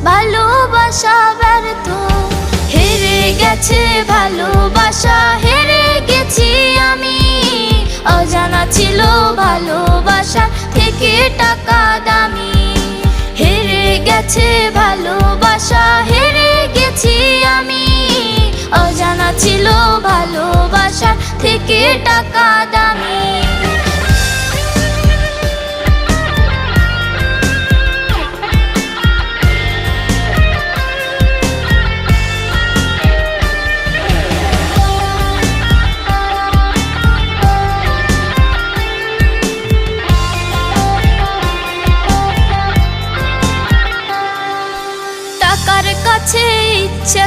ভালোবাসা ব্যর্থ, হেরে গেছে ভালোবাসা, হেরে গেছি আমি। অজানা ছিল ভালোবাসা থেকে টাকা দামি, হেরে গেছে ভালোবাসা, হেরে গেছি আমি। অজানা ছিল ভালোবাসা থেকে টাকা দামি। টাকার কাছে ইচ্ছে